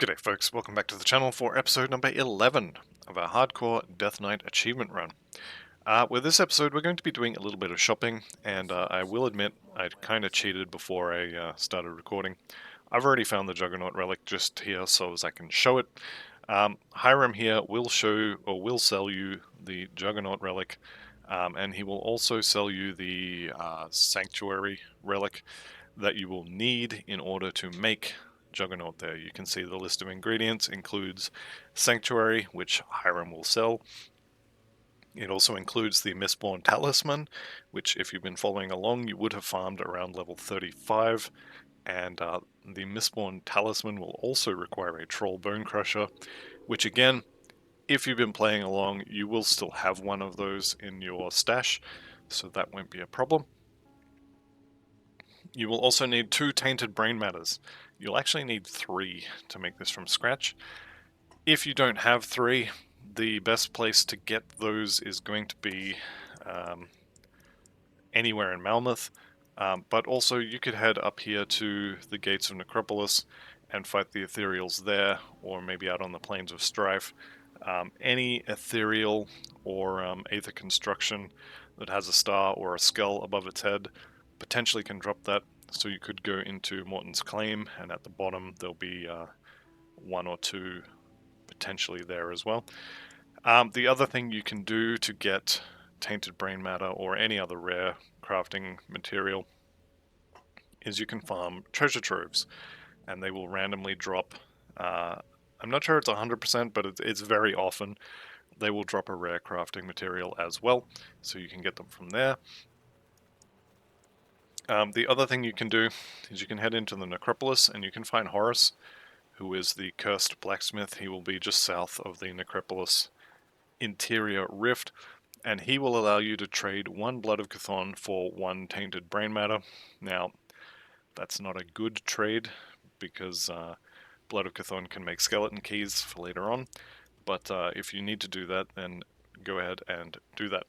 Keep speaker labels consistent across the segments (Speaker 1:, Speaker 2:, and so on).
Speaker 1: G'day folks, welcome back to the channel for episode number 11 of our Hardcore Death Knight achievement run. With this episode we're going to be doing a little bit of shopping, and I will admit I kind of cheated before I started recording. I've already found the Juggernaut relic just here so as I can show it. Hiram here will sell you the Juggernaut relic, and he will also sell you the Sanctuary relic that you will need in order to make Juggernaut there. You can see the list of ingredients includes Sanctuary, which Hiram will sell. It also includes the Mistborn Talisman, which if you've been following along you would have farmed around level 35, and the Mistborn Talisman will also require a Troll Bone Crusher, which again, if you've been playing along, you will still have one of those in your stash, so that won't be a problem. You will also need 2 Tainted Brain Matters. You'll actually need 3 to make this from scratch. If you don't have 3, the best place to get those is going to be anywhere in Malmouth, but also you could head up here to the Gates of Necropolis and fight the Ethereals there, or maybe out on the Plains of Strife. Any Ethereal or Aether construction that has a star or a skull above its head potentially can drop that, so you could go into Morton's Claim, and at the bottom there'll be 1 or 2 potentially there as well. The other thing you can do to get Tainted Brain Matter or any other rare crafting material is you can farm treasure troves, and they will randomly drop, I'm not sure it's 100%, but it's very often they will drop a rare crafting material as well, so you can get them from there. The other thing you can do is you can head into the Necropolis and you can find Horus, who is the cursed blacksmith. He will be just south of the Necropolis interior rift, and he will allow you to trade 1 Blood of Chthon for 1 Tainted Brain Matter. Now, that's not a good trade, because Blood of Chthon can make skeleton keys for later on, but if you need to do that, then go ahead and do that.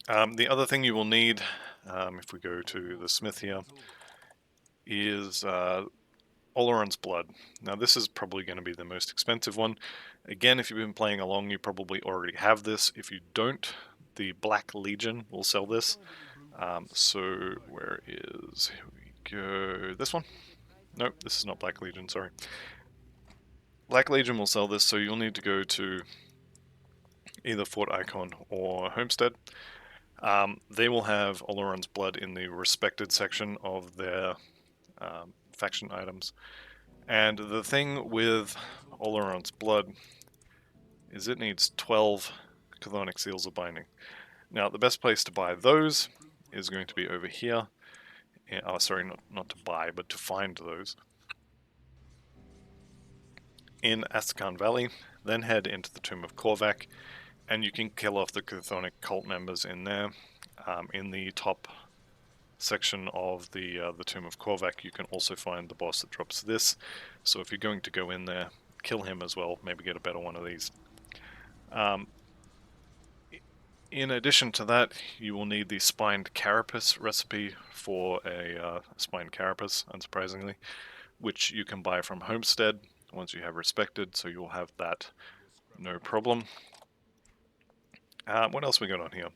Speaker 1: The other thing you will need, if we go to the smith here, is Oleron's Blood. Now this is probably going to be the most expensive one. Again, if you've been playing along, you probably already have this. If you don't, the Black Legion will sell this. So where is, here we go, this one? Nope, this is not Black Legion, sorry. Black Legion will sell this, so you'll need to go to either Fort Icon or Homestead. They will have Oleron's Blood in the respected section of their faction items. And the thing with Oleron's Blood is it needs 12 Chthonic Seals of Binding. Now, the best place to buy those is going to be over here. Oh, sorry, not to buy, but to find those. In Astrakhan Valley, then head into the Tomb of Korvac, and you can kill off the Chthonic cult members in there. In the top section of the Tomb of Korvac, you can also find the boss that drops this. So if you're going to go in there, kill him as well, maybe get a better one of these. In addition to that, you will need the Spined Carapace recipe for a Spined Carapace, unsurprisingly, which you can buy from Homestead once you have respected, so you'll have that no problem. What else we got on here?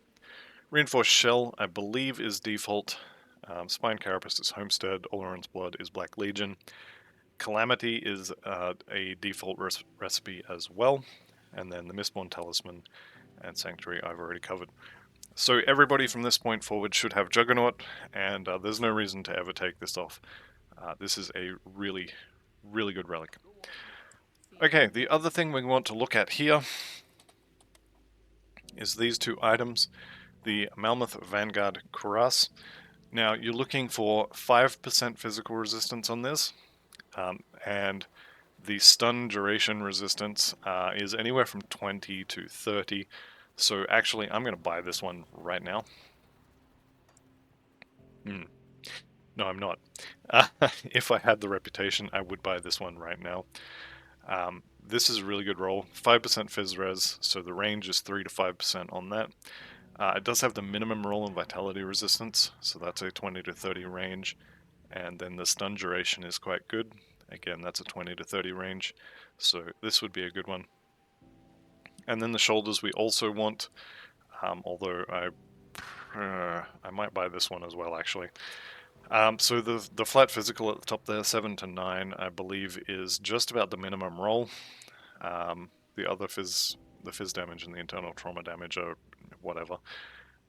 Speaker 1: Reinforced Shell, I believe, is default. Spine Carapace is Homestead. Oleron's Blood is Black Legion. Calamity is a default recipe as well. And then the Mistborn Talisman and Sanctuary I've already covered. So everybody from this point forward should have Juggernaut, and there's no reason to ever take this off. This is a really, really good relic. Okay, the other thing we want to look at here is these 2 items. The Malmouth Vanguard Cuirass. Now, you're looking for 5% physical resistance on this, and the stun duration resistance is anywhere from 20 to 30. So actually, I'm going to buy this one right now. No, I'm not. If I had the reputation, I would buy this one right now. This is a really good roll. 5% phys res, so the range is 3 to 5% on that. It does have the minimum roll and vitality resistance, so that's a 20 to 30 range, and then the stun duration is quite good. Again, that's a 20 to 30 range, so this would be a good one. And then the shoulders we also want, although I might buy this one as well, actually. So the flat physical at the top there, 7 to 9, I believe, is just about the minimum roll. The other phys damage and the internal trauma damage are whatever.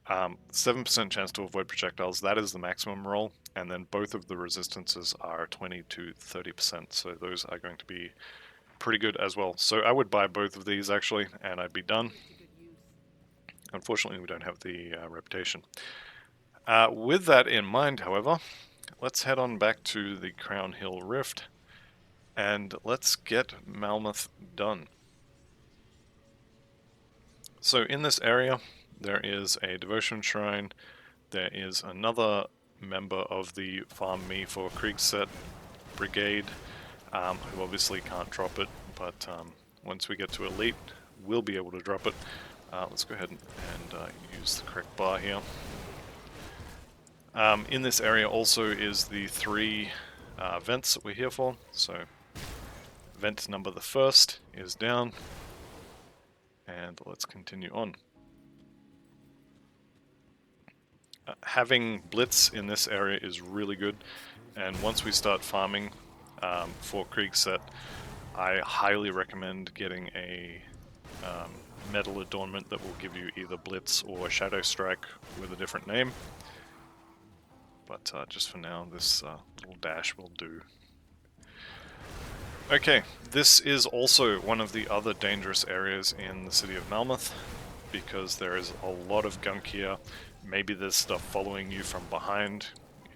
Speaker 1: 7% chance to avoid projectiles, that is the maximum roll, and then both of the resistances are 20 to 30%, so those are going to be pretty good as well. So I would buy both of these actually, and I'd be done. Unfortunately, we don't have the reputation. With that in mind, however, let's head on back to the Crown Hill Rift, and let's get Malmouth done. So in this area, there is a devotion shrine. There is another member of the Farm Me for Kriegset Brigade, who obviously can't drop it, but once we get to Elite, we'll be able to drop it. Let's go ahead and use the correct bar here. In this area also is the 3 vents that we're here for. So vent number the first is down, and let's continue on. Having Blitz in this area is really good, and once we start farming for Kriegset, I highly recommend getting a metal adornment that will give you either Blitz or Shadow Strike with a different name. But just for now, this little dash will do. Okay, this is also one of the other dangerous areas in the city of Malmouth, because there is a lot of gunk here. Maybe there's stuff following you from behind.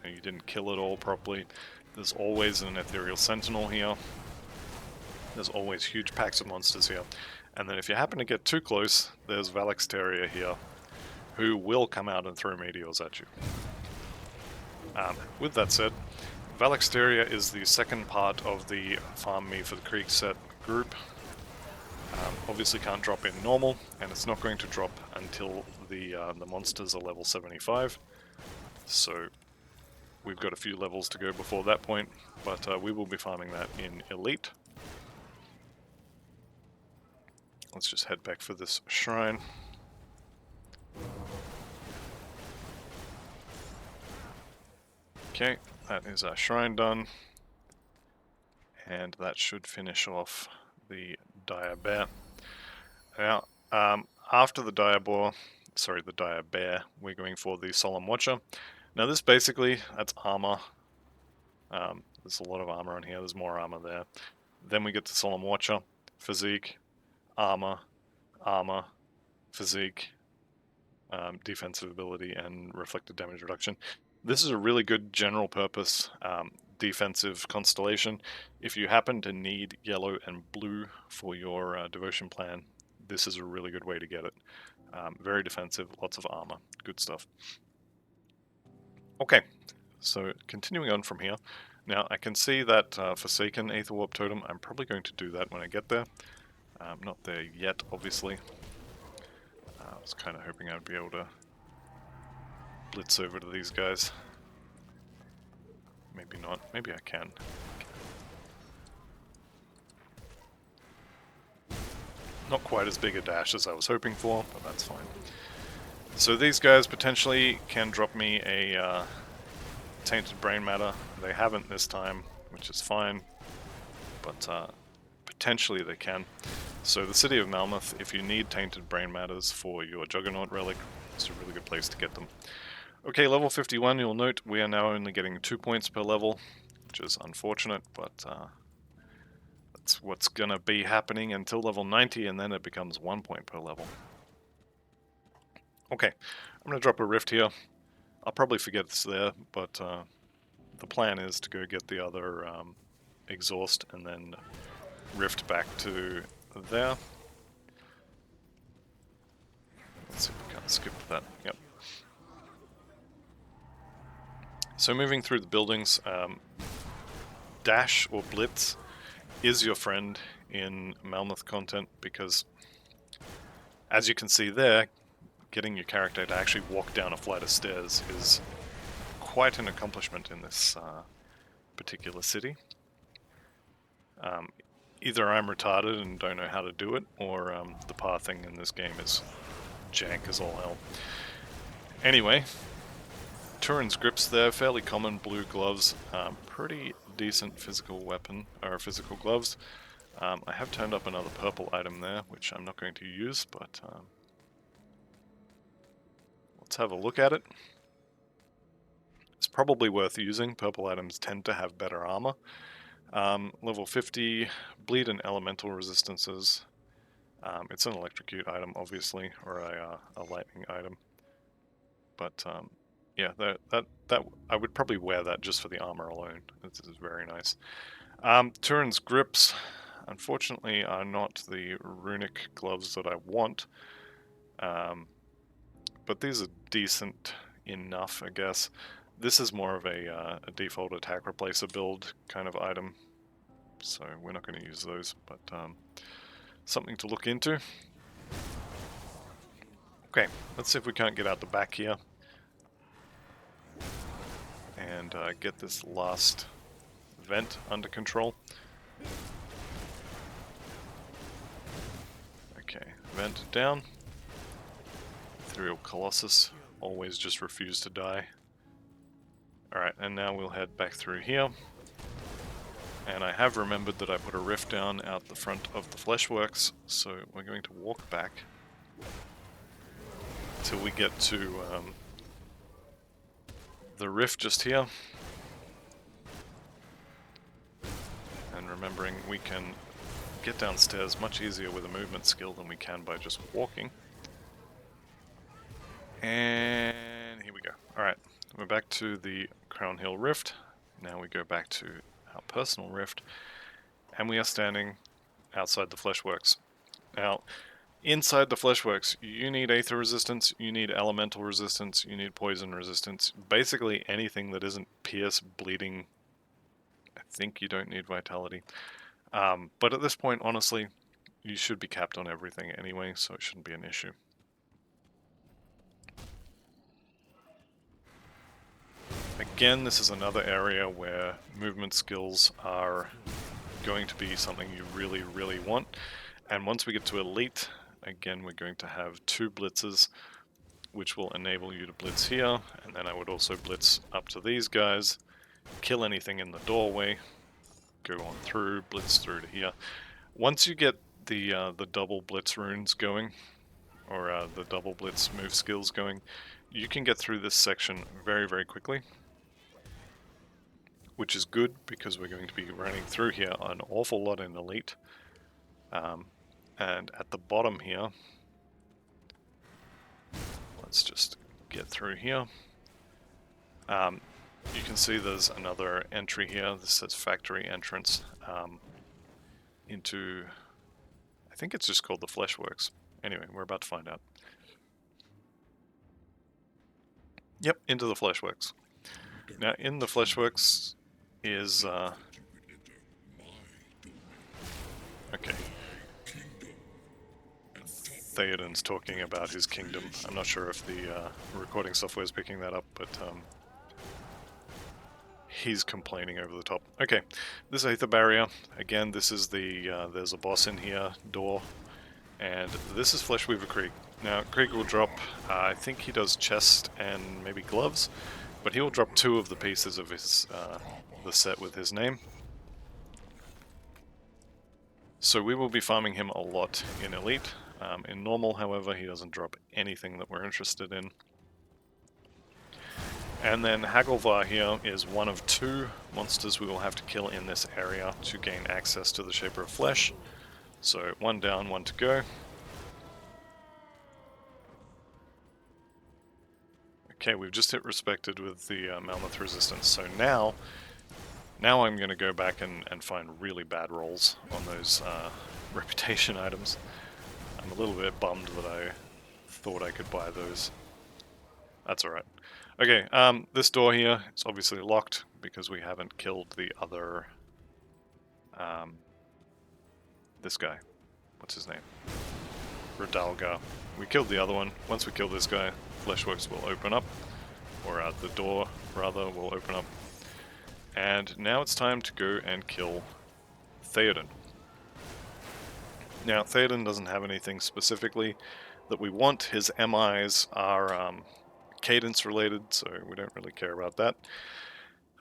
Speaker 1: You didn't kill it all properly. There's always an ethereal sentinel here. There's always huge packs of monsters here. And then if you happen to get too close, there's Valexteria here, who will come out and throw meteors at you. With that said, Valexteria is the second part of the Farm Me for the Kriegset group. Obviously can't drop in normal, and it's not going to drop until the monsters are level 75. So we've got a few levels to go before that point, but we will be farming that in Elite. Let's just head back for this shrine. Okay, that is our shrine done. And that should finish off the Dire Bear. Now, after the Dire Bear, we're going for the Solemn Watcher. Now this basically, that's armor. There's a lot of armor on here, there's more armor there. Then we get the Solemn Watcher, physique, armor, physique, defensive ability, and reflected damage reduction. This is a really good general purpose defensive constellation. If you happen to need yellow and blue for your devotion plan, this is a really good way to get it. Very defensive, lots of armor, good stuff. Okay, so continuing on from here. Now I can see that Forsaken Aetherwarp Totem, I'm probably going to do that when I get there. I'm not there yet, obviously. I was kind of hoping I'd be able to blitz over to these guys. Maybe not. Maybe I can. Not quite as big a dash as I was hoping for, but that's fine. So these guys potentially can drop me a tainted brain matter. They haven't this time, which is fine, but potentially they can. So the city of Malmouth, if you need tainted brain matters for your Juggernaut relic, it's a really good place to get them. Okay, level 51, you'll note we are now only getting 2 points per level, which is unfortunate, but that's what's gonna be happening until level 90, and then it becomes 1 point per level. Okay, I'm gonna drop a rift here. I'll probably forget it's there, but the plan is to go get the other exhaust and then rift back to there. Let's see if we can't skip that. Yep. So moving through the buildings, dash or blitz is your friend in Malmouth content, because as you can see there, getting your character to actually walk down a flight of stairs is quite an accomplishment in this particular city. Either I'm retarded and don't know how to do it, or the pathing in this game is jank as all hell. Anyway, Turin's grips there, fairly common, blue gloves, pretty decent physical weapon, or physical gloves. I have turned up another purple item there, which I'm not going to use, but let's have a look at it. It's probably worth using. Purple items tend to have better armor. Level 50, bleed and elemental resistances. It's an electrocute item, obviously, or a lightning item. But yeah, that I would probably wear that just for the armor alone. This is very nice. Turin's grips, unfortunately, are not the runic gloves that I want. But these are decent enough, I guess. This is more of a default attack replacer build kind of item, so we're not going to use those, but something to look into. Okay, let's see if we can't get out the back here and get this last vent under control. Okay, vent down. Ethereal Colossus always just refused to die. Alright, and now we'll head back through here. And I have remembered that I put a rift down out the front of the Fleshworks, so we're going to walk back till we get to the rift just here. And remembering we can get downstairs much easier with a movement skill than we can by just walking. And here we go. Alright, we're back to the Crown Hill Rift. Now we go back to our personal rift, and we are standing outside the Fleshworks. Now, inside the Fleshworks, you need Aether resistance, you need Elemental resistance, you need Poison resistance. Basically anything that isn't Pierce, Bleeding. I think you don't need Vitality. But at this point, honestly, you should be capped on everything anyway, so it shouldn't be an issue. Again, this is another area where movement skills are going to be something you really, really want. And once we get to Elite, again, we're going to have 2 blitzes, which will enable you to blitz here, and then I would also blitz up to these guys, kill anything in the doorway, go on through, blitz through to here. Once you get the double blitz runes going, or the double blitz move skills going, you can get through this section very, very quickly. Which is good, because we're going to be running through here an awful lot in Elite. And at the bottom here, let's just get through here. You can see there's another entry here. This says factory entrance into, I think it's just called the Fleshworks. Anyway, we're about to find out. Yep, into the Fleshworks. Now, in the Fleshworks is okay. Theoden's talking about his kingdom. I'm not sure if the recording software is picking that up, but he's complaining over the top. Okay, this Aether Barrier. Again, this is the there's a boss in here, door, and this is Fleshweaver Krieg. Now, Krieg will drop, I think he does chest and maybe gloves, but he will drop 2 of the pieces of his the set with his name. So we will be farming him a lot in Elite. In Normal, however, he doesn't drop anything that we're interested in. And then Hagelvar here is one of 2 monsters we will have to kill in this area to gain access to the Shaper of Flesh. So 1 down, 1 to go. Okay, we've just hit respected with the Malmouth resistance, so now I'm going to go back and find really bad rolls on those reputation items. I'm a little bit bummed that I thought I could buy those. That's alright. Okay, this door here, it's obviously locked because we haven't killed the other... this guy. What's his name? Radalgar. We killed the other one. Once we kill this guy, Fleshworks will open up. Or the door, rather, will open up. And now it's time to go and kill Theoden. Now, Theoden doesn't have anything specifically that we want. His MIs are cadence related, so we don't really care about that.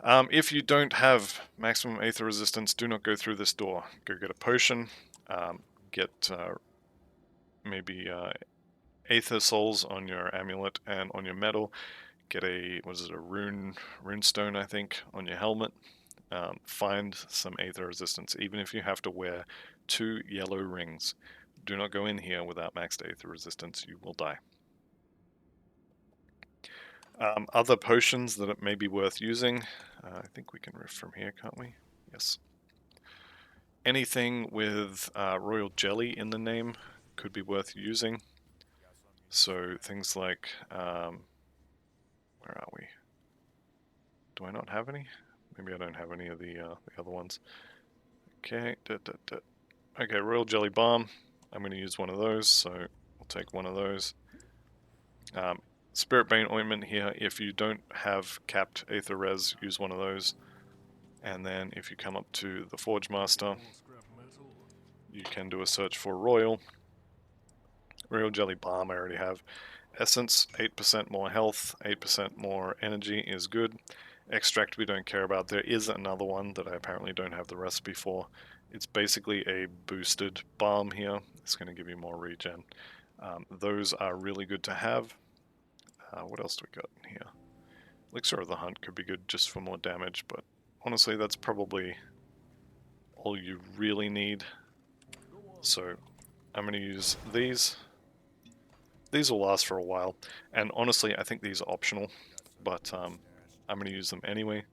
Speaker 1: If you don't have maximum Aether resistance, do not go through this door. Go get a potion, get maybe Aether souls on your amulet and on your medal. Get a, what is it, a rune stone, I think, on your helmet. Find some Aether resistance, even if you have to wear 2 yellow rings. Do not go in here without maxed Aether resistance, you will die. Other potions that it may be worth using, I think we can riff from here, can't we? Yes. Anything with royal jelly in the name could be worth using. So things like, where are we? Do I not have any? Maybe I don't have any of the other ones. Okay, okay, royal jelly balm. I'm going to use one of those, so we'll take one of those. Spirit Bane ointment here. If you don't have capped Aether res, use one of those. And then if you come up to the Forge Master, you can do a search for Royal. Royal Jelly Balm I already have. Essence, 8% more health, 8% more energy is good. Extract we don't care about. There is another one that I apparently don't have the recipe for. It's basically a boosted balm here. It's going to give you more regen. Those are really good to have. What else do we got in here? Elixir of the Hunt could be good just for more damage, but honestly that's probably all you really need. So I'm going to use these. These will last for a while, and honestly I think these are optional, but I'm going to use them anyway.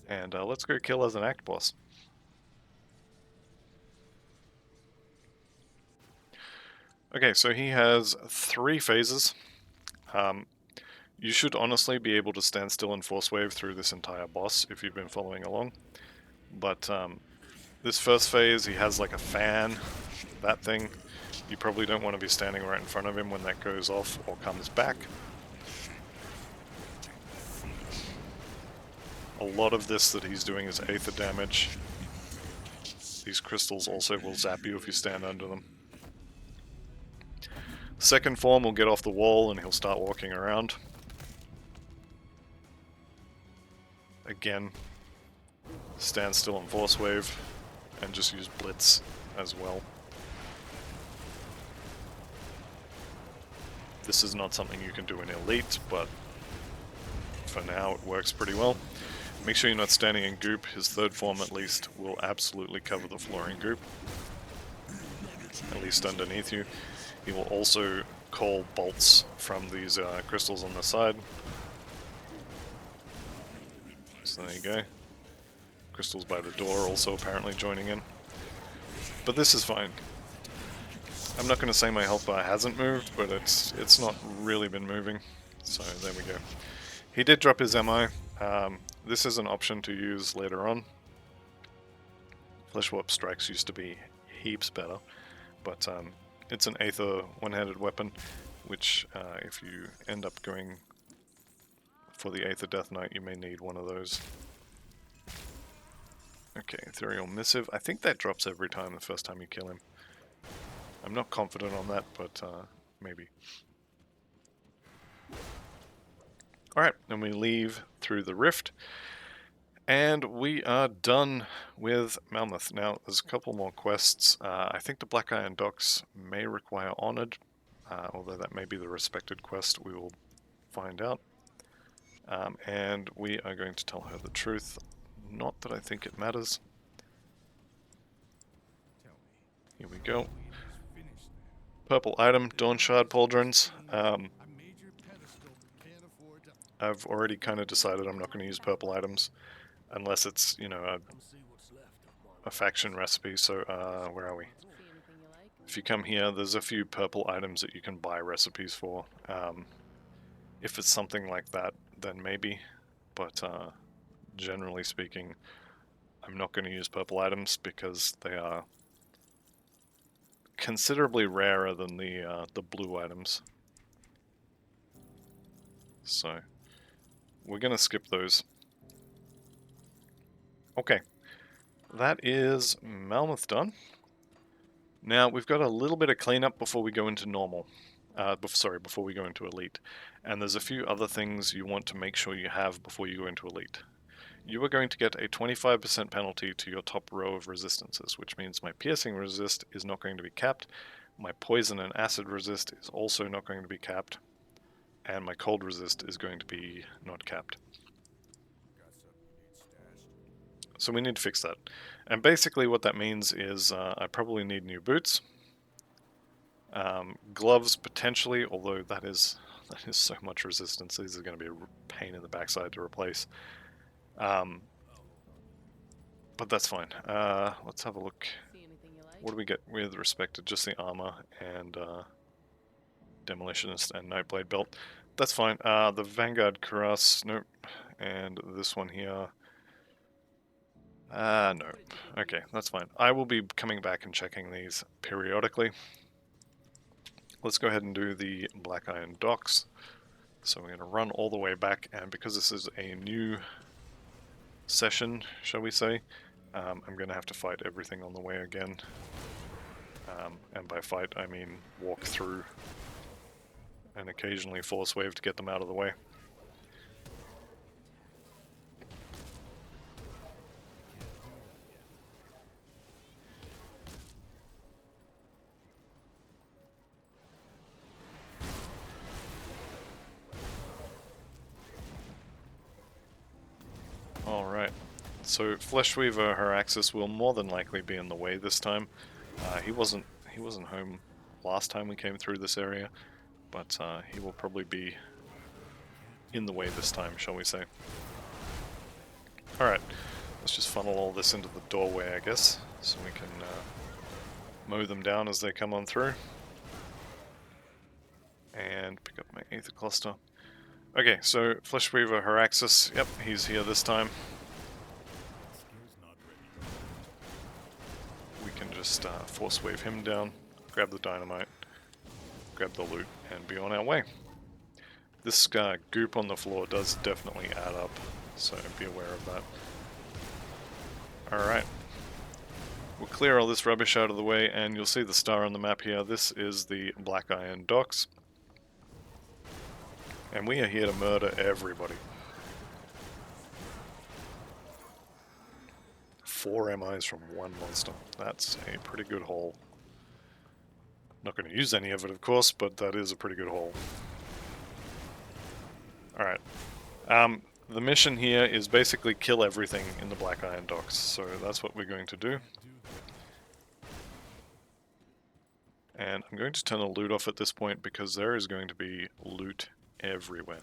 Speaker 1: And let's go kill as an act boss. Okay, so he has 3 phases. You should honestly be able to stand still in Force Wave through this entire boss if you've been following along. But this first phase, he has like a fan, that thing. You probably don't want to be standing right in front of him when that goes off or comes back. A lot of this that he's doing is Aether damage. These crystals also will zap you if you stand under them. Second form will get off the wall and he'll start walking around. Again, stand still on Force Wave and just use Blitz as well. This is not something you can do in Elite, but for now it works pretty well. Make sure you're not standing in goop. His third form at least will absolutely cover the floor in goop. At least underneath you. He will also call bolts from these crystals on the side. So there you go. Crystals by the door also apparently joining in. But this is fine. I'm not going to say my health bar hasn't moved, but it's not really been moving. So there we go. He did drop his MI. This is an option to use later on. Fleshworks strikes used to be heaps better, but it's an Aether one-handed weapon, which if you end up going for the Aether Death Knight, you may need one of those. Okay, Ethereal Missive. I think that drops every time the first time you kill him. I'm not confident on that, but maybe. Alright, then we leave through the rift, and we are done with Malmouth. Now, there's a couple more quests. I think the Black Iron Docks may require Honored, although that may be the Respected quest. We will find out. And we are going to tell her the truth. Not that I think it matters. Here we go. Purple item, Dawn Shard Pauldrons. I've already kind of decided I'm not going to use purple items unless it's, you know, a faction recipe. So, where are we? If you come here, there's a few purple items that you can buy recipes for. If it's something like that, then maybe. But generally speaking, I'm not going to use purple items because they are considerably rarer than the blue items. So we're going to skip those. Okay, that is Malmouth done. Now, we've got a little bit of cleanup before we go into normal. Before we go into Elite. And there's a few other things you want to make sure you have before you go into Elite. You are going to get a 25% penalty to your top row of resistances, which means my piercing resist is not going to be capped, my poison and acid resist is also not going to be capped, and my cold resist is going to be not capped. So we need to fix that. And basically what that means is I probably need new boots. Gloves potentially, although that is so much resistance. These are going to be a pain in the backside to replace. But that's fine. Let's have a look. What do we get with respect to just the armor and Demolitionist and Nightblade belt? That's fine. The Vanguard Cuirass, nope. And this one here. Nope. Okay, that's fine. I will be coming back and checking these periodically. Let's go ahead and do the Black Iron Docks. So we're going to run all the way back, and because this is a new session, shall we say, I'm going to have to fight everything on the way again. And by fight, I mean walk through and occasionally force wave to get them out of the way. Alright, so Fleshweaver Haraxis will more than likely be in the way this time. He wasn't home last time we came through this area, but he will probably be in the way this time, shall we say. Alright, let's just funnel all this into the doorway, I guess, so we can mow them down as they come on through. And pick up my Aether Cluster. Okay, so Fleshweaver Haraxis, yep, he's here this time. We can just force wave him down, grab the dynamite, grab the loot, and be on our way. This goop on the floor does definitely add up, so be aware of that. Alright. We'll clear all this rubbish out of the way, and you'll see the star on the map here. This is the Black Iron Docks. And we are here to murder everybody. 4 MIs from one monster. That's a pretty good haul. Not going to use any of it, of course, but that is a pretty good haul. Alright. The mission here is basically kill everything in the Black Iron Docks, so that's what we're going to do. And I'm going to turn the loot off at this point because there is going to be loot everywhere.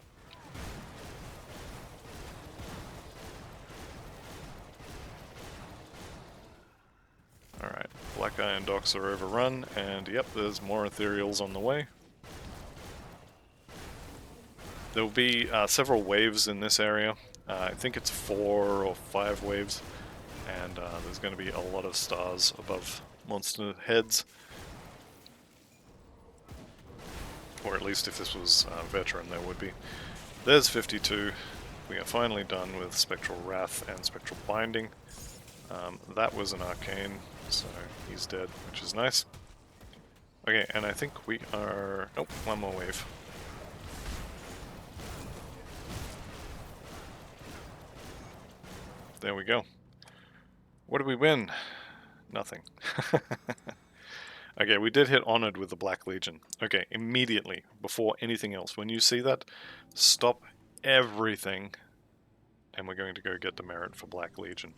Speaker 1: Alright, Black Iron Docks are overrun, and yep, there's more ethereals on the way. There will be several waves in this area. I think it's 4 or 5 waves, and there's going to be a lot of stars above monster heads. Or at least if this was Veteran, there would be. There's 52. We are finally done with Spectral Wrath and Spectral Binding. That was an Arcane, so he's dead, which is nice. Okay, and I think we are... Nope, one more wave. There we go. What did we win? Nothing. Okay, we did hit Honored with the Black Legion. Okay, immediately, before anything else, when you see that, stop everything, and we're going to go get the merit for Black Legion.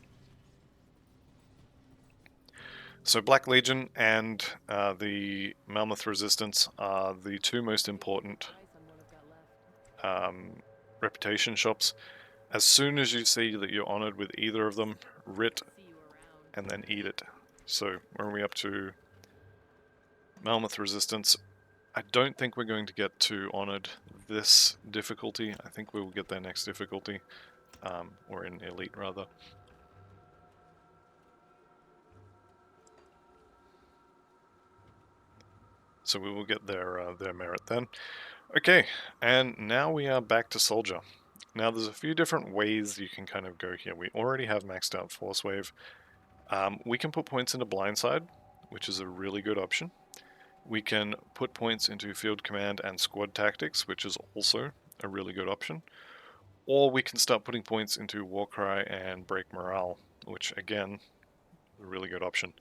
Speaker 1: So Black Legion and the Malmouth Resistance are the two most important reputation shops. As soon as you see that you're honored with either of them, writ and then eat it. So where are we up to? Malmouth Resistance. I don't think we're going to get to honored this difficulty. I think we will get their next difficulty, or in Elite rather. So we will get their merit then. Okay, and now we are back to Soldier. Now there's a few different ways you can kind of go here. We already have maxed out Force Wave. We can put points into Blindside, which is a really good option. We can put points into Field Command and Squad Tactics, which is also a really good option. Or we can start putting points into Warcry and Break Morale, which again, a really good option.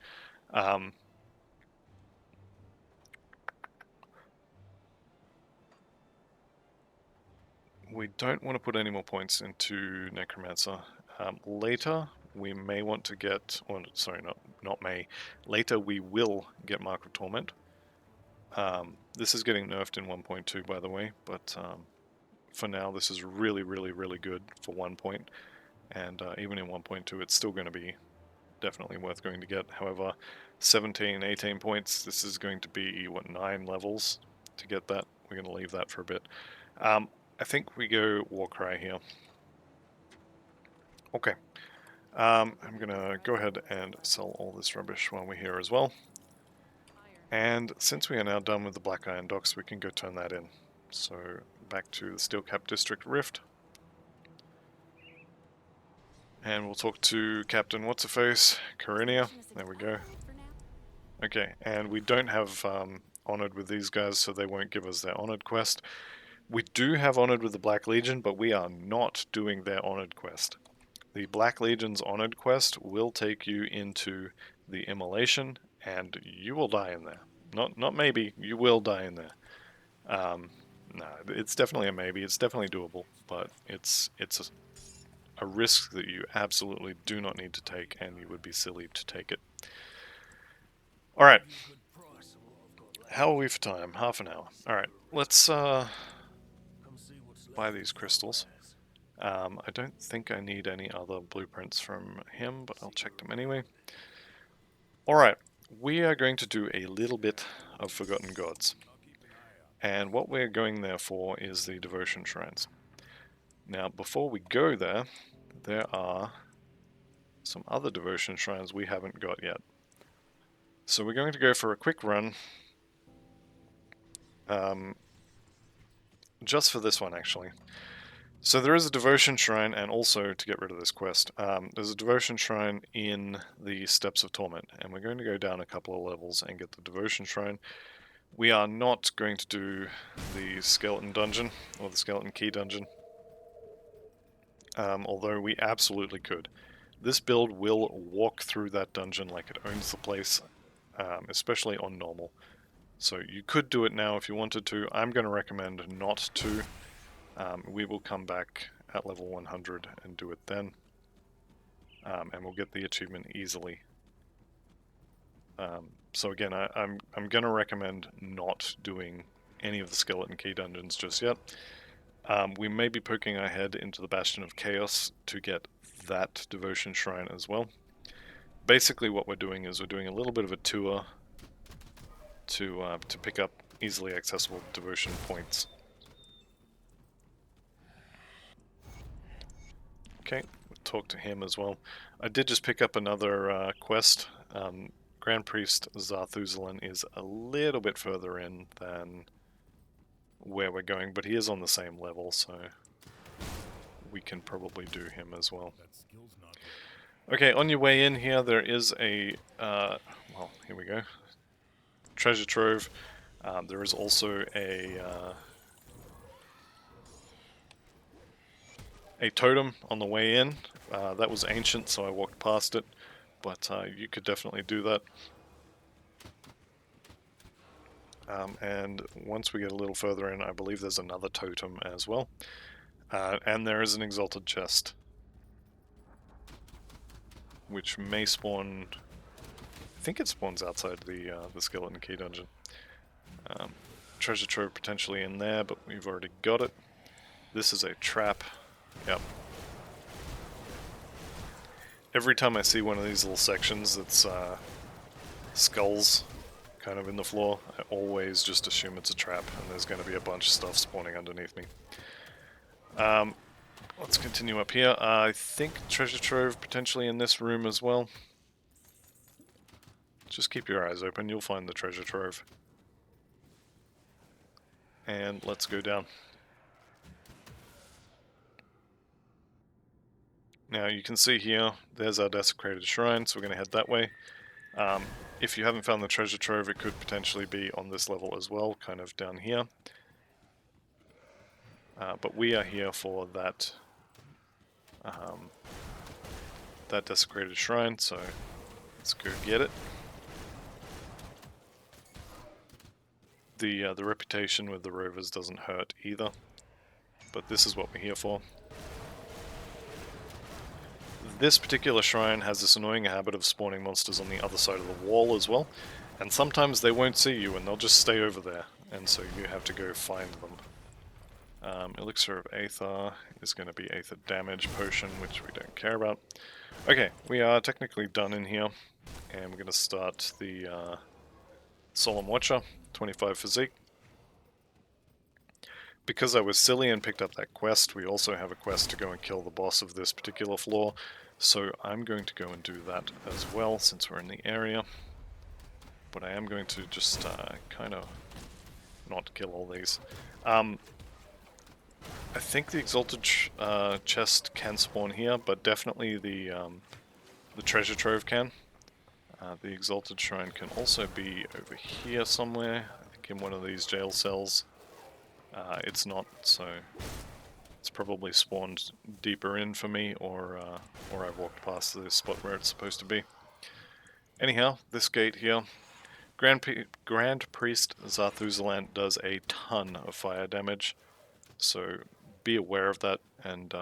Speaker 1: We don't want to put any more points into Necromancer. Later, we may want to get, or sorry, not may. Later, we will get Mark of Torment. This is getting nerfed in 1.2, by the way, but for now, this is really, really, really good for 1 point. And even in 1.2, it's still going to be definitely worth going to get. However, 17, 18 points, this is going to be, what, 9 levels to get that. We're going to leave that for a bit. I think we go Warcry here. Okay. I'm going to go ahead and sell all this rubbish while we're here as well. And since we are now done with the Black Iron Docks, we can go turn that in. So back to the Steelcap District Rift. And we'll talk to Captain What's-Her-Face, Carinia. There we go. Okay, and we don't have Honoured with these guys, so they won't give us their Honoured quest. We do have Honoured with the Black Legion, but we are not doing their Honoured quest. The Black Legion's Honoured quest will take you into the Immolation, and you will die in there. Not maybe, you will die in there. No, it's definitely a maybe. It's definitely doable, but it's a risk that you absolutely do not need to take, and you would be silly to take it. Alright. How are we for time? Half an hour. Alright, let's buy these crystals. I don't think I need any other blueprints from him, but I'll check them anyway. Alright, we are going to do a little bit of Forgotten Gods. And what we're going there for is the Devotion Shrines. Now, before we go there, there are some other Devotion Shrines we haven't got yet. So we're going to go for a quick run. Just for this one, actually. So there is a Devotion Shrine, and also to get rid of this quest, there's a Devotion Shrine in the Steps of Torment, and we're going to go down a couple of levels and get the Devotion Shrine. We are not going to do the Skeleton Dungeon, or the Skeleton Key Dungeon, although we absolutely could. This build will walk through that dungeon like it owns the place, especially on normal. So you could do it now if you wanted to. I'm going to recommend not to. We will come back at level 100 and do it then. And we'll get the achievement easily. So again, I'm going to recommend not doing any of the Skeleton Key dungeons just yet. We may be poking our head into the Bastion of Chaos to get that Devotion Shrine as well. Basically what we're doing is we're doing a little bit of a tour to pick up easily accessible devotion points. Okay, we'll talk to him as well. I did just pick up another quest. Grand Priest Zarthuzalan is a little bit further in than where we're going, but he is on the same level, so we can probably do him as well. Okay, on your way in here, there is a, well, here we go, treasure trove. There is also a totem on the way in. That was ancient, so I walked past it, but you could definitely do that. And once we get a little further in, I believe there's another totem as well. And there is an exalted chest, which may spawn... I think it spawns outside the Skeleton Key dungeon. Treasure trove potentially in there, but we've already got it. This is a trap. Yep. Every time I see one of these little sections that's skulls kind of in the floor, I always just assume it's a trap, and there's going to be a bunch of stuff spawning underneath me. Let's continue up here. I think treasure trove potentially in this room as well. Just keep your eyes open, you'll find the treasure trove. And let's go down. Now you can see here, there's our desecrated shrine, so we're going to head that way. If you haven't found the treasure trove, it could potentially be on this level as well, kind of down here. But we are here for that that desecrated shrine, so let's go get it. The reputation with the rovers doesn't hurt either, but this is what we're here for. This particular shrine has this annoying habit of spawning monsters on the other side of the wall as well, and sometimes they won't see you and they'll just stay over there, and so you have to go find them. Elixir of Aether is going to be Aether damage potion, which we don't care about. Okay, we are technically done in here, and we're going to start the Solemn Watcher, 25 physique. Because I was silly and picked up that quest, we also have a quest to go and kill the boss of this particular floor, so I'm going to go and do that as well, since we're in the area. But I am going to just kind of not kill all these. I think the Exalted chest can spawn here, but definitely the Treasure Trove can. The Exalted Shrine can also be over here somewhere, I think in one of these jail cells. It's not, so it's probably spawned deeper in for me, or I've walked past the spot where it's supposed to be. Anyhow, this gate here, Grand Priest Zarthuzalan does a ton of fire damage, so be aware of that, and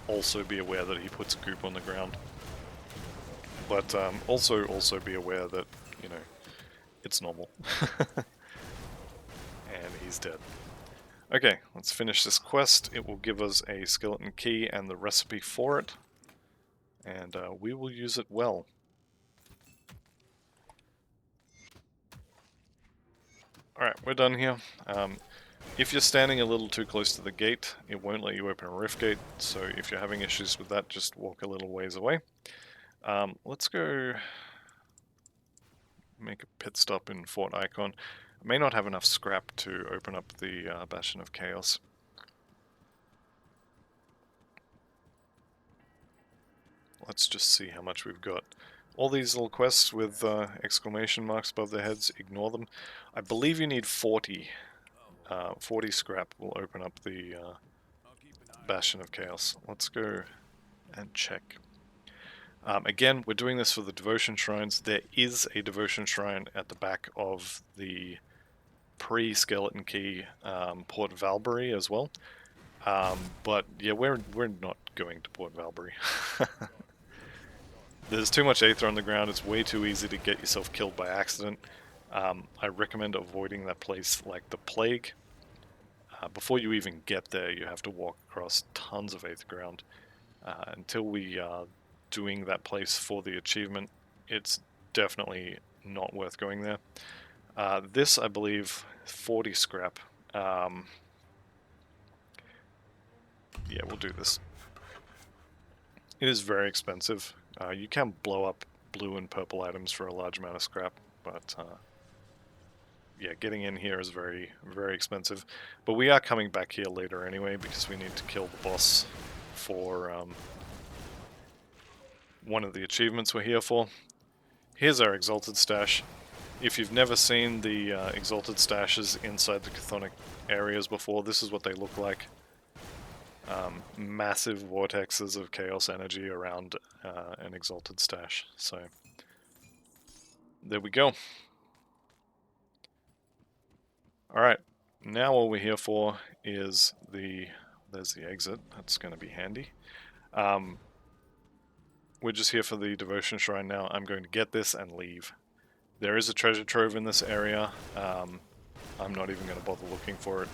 Speaker 1: also be aware that he puts goop on the ground. But also be aware that, you know, it's normal. And he's dead. Okay, let's finish this quest. It will give us a skeleton key and the recipe for it, and we will use it well. Alright, we're done here. If you're standing a little too close to the gate, it won't let you open a rift gate, so if you're having issues with that, just walk a little ways away. Let's go make a pit stop in Fort Icon. I may not have enough scrap to open up the Bastion of Chaos. Let's just see how much we've got. All these little quests with exclamation marks above their heads, ignore them. I believe you need 40. 40 scrap will open up the Bastion of Chaos. Let's go and check. Again, we're doing this for the devotion shrines. There is a devotion shrine at the back of the pre-skeleton key Port Valbury as well. But yeah, we're not going to Port Valbury. There's too much Aether on the ground. It's way too easy to get yourself killed by accident. I recommend avoiding that place like the plague. Before you even get there, you have to walk across tons of Aether ground. Until we are doing that place for the achievement, it's definitely not worth going there. This, I believe, 40 scrap. Yeah, we'll do this. It is very expensive. You can blow up blue and purple items for a large amount of scrap, but yeah, getting in here is very, very expensive. But we are coming back here later anyway, because we need to kill the boss for one of the achievements we're here for. Here's our Exalted Stash. If you've never seen the Exalted Stashes inside the Chthonic areas before, this is what they look like. Massive vortexes of chaos energy around an Exalted Stash. So, there we go. Alright, now all we're here for is there's the exit, that's going to be handy. We're just here for the Devotion Shrine now. I'm going to get this and leave. There is a treasure trove in this area. I'm not even going to bother looking for it.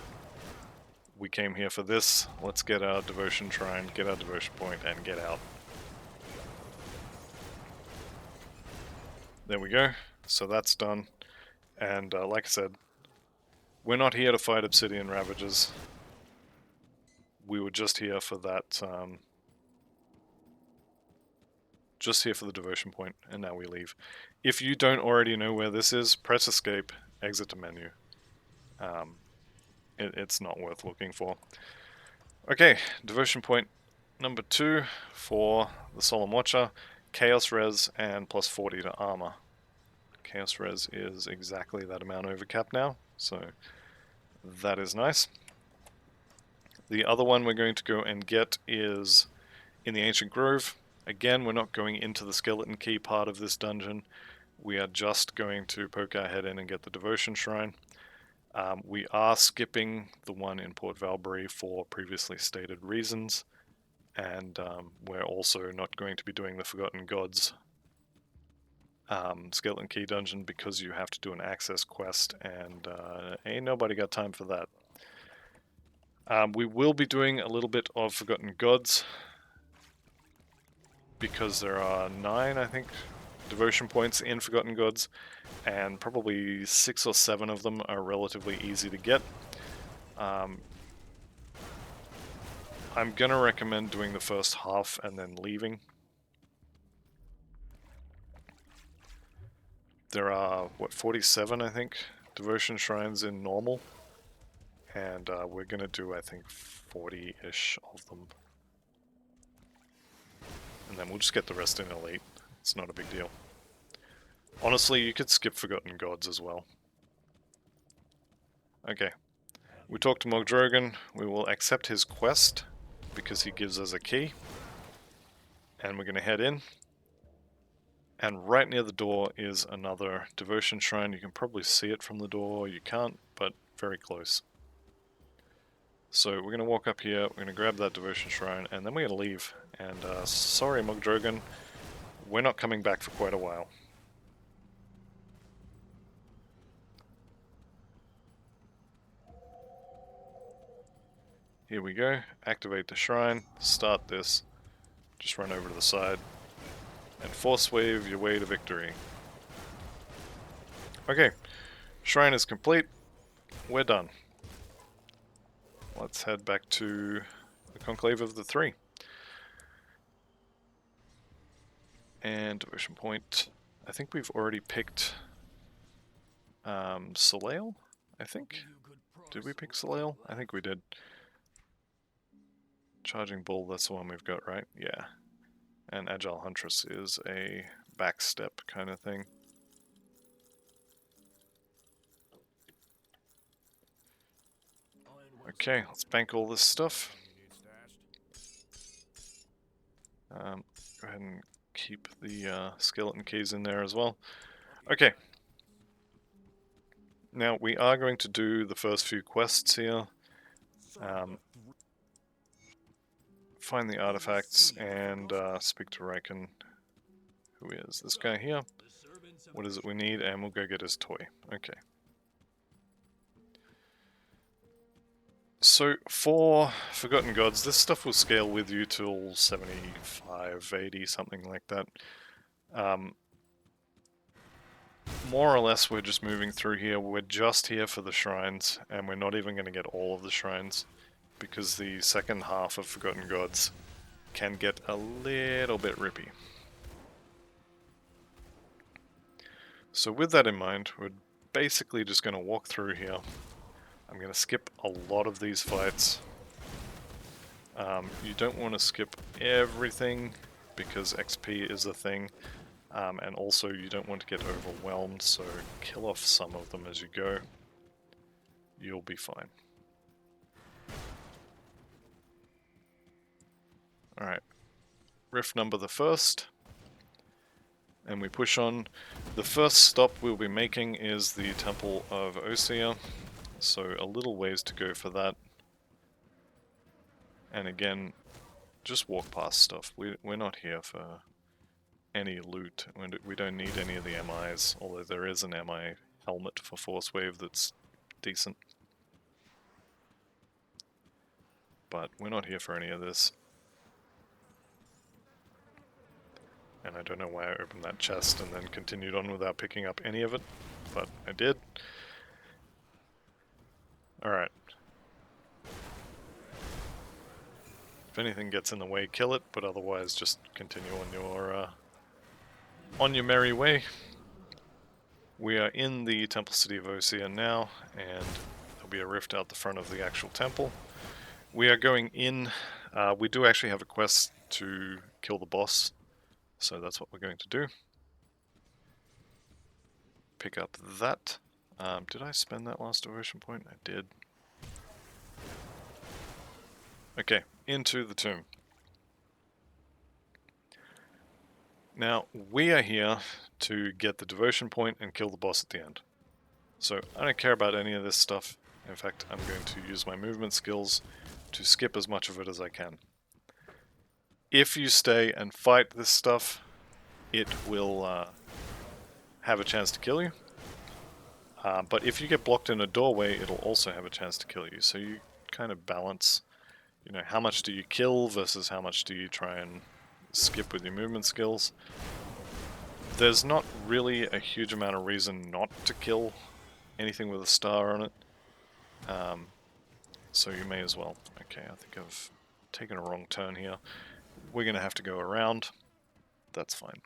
Speaker 1: We came here for this. Let's get our Devotion Shrine, get our Devotion Point, and get out. There we go. So that's done. And like I said, we're not here to fight Obsidian Ravagers. We were just here for that, just here for the Devotion Point, and now we leave. If you don't already know where this is, press escape, exit to menu. It's not worth looking for. Okay, Devotion Point number 2 for the Solemn Watcher, Chaos Res and plus 40 to armor. Chaos Res is exactly that amount over cap now, so that is nice. The other one we're going to go and get is in the Ancient Grove. Again, we're not going into the Skeleton Key part of this dungeon. We are just going to poke our head in and get the Devotion Shrine. We are skipping the one in Port Valbury for previously stated reasons, and we're also not going to be doing the Forgotten Gods Skeleton Key dungeon because you have to do an access quest, and ain't nobody got time for that. We will be doing a little bit of Forgotten Gods because there are 9, I think, devotion points in Forgotten Gods, and probably 6 or 7 of them are relatively easy to get. I'm gonna recommend doing the first half and then leaving. There are, what, 47, I think, devotion shrines in normal, and we're gonna do, I think, 40-ish of them. And then we'll just get the rest in Elite. It's not a big deal. Honestly, you could skip Forgotten Gods as well. Okay. We talked to Mogdrogan. We will accept his quest because he gives us a key. And we're going to head in. And right near the door is another devotion shrine. You can probably see it from the door. You can't, but very close. So we're going to walk up here. We're going to grab that devotion shrine. And then we're going to leave. And sorry, Mogdrogan. We're not coming back for quite a while. Here we go. Activate the shrine. Start this. Just run over to the side. And force wave your way to victory. Okay. Shrine is complete. We're done. Let's head back to the Conclave of the Three. And devotion point. I think we've already picked Soleil, I think. Did we pick Soleil? I think we did. Charging Bull, that's the one we've got, right? Yeah. And Agile Huntress is a backstep kind of thing. Okay, let's bank all this stuff. Go ahead and keep the skeleton keys in there as well. Okay. Now, we are going to do the first few quests here. Find the artifacts and speak to Riken, who is this guy here. What is it we need? And we'll go get his toy. Okay. So, for Forgotten Gods, this stuff will scale with you till 75, 80, something like that. More or less, we're just moving through here. We're just here for the shrines, and we're not even going to get all of the shrines, because the second half of Forgotten Gods can get a little bit rippy. So with that in mind, we're basically just going to walk through here. I'm going to skip a lot of these fights. You don't want to skip everything, because XP is a thing. And also you don't want to get overwhelmed, so kill off some of them as you go. You'll be fine. Alright. Rift number the first. And we push on. The first stop we'll be making is the Temple of Osea. So a little ways to go for that. And again, just walk past stuff. We're not here for any loot. We don't need any of the MIs, although there is an MI helmet for Force Wave that's decent. But we're not here for any of this. And I don't know why I opened that chest and then continued on without picking up any of it, but I did. Alright. If anything gets in the way, kill it, but otherwise just continue on your merry way. We are in the Temple City of Osea now, and there'll be a rift out the front of the actual temple. We are going in We do actually have a quest to kill the boss, so that's what we're going to do. Pick up that. Did I spend that last devotion point? I did. Okay, into the tomb. Now, we are here to get the devotion point and kill the boss at the end. So, I don't care about any of this stuff. In fact, I'm going to use my movement skills to skip as much of it as I can. If you stay and fight this stuff, it will have a chance to kill you. But if you get blocked in a doorway, it'll also have a chance to kill you. So you kind of balance, you know, how much do you kill versus how much do you try and skip with your movement skills. There's not really a huge amount of reason not to kill anything with a star on it. So you may as well. Okay, I think I've taken a wrong turn here. We're going to have to go around. That's fine.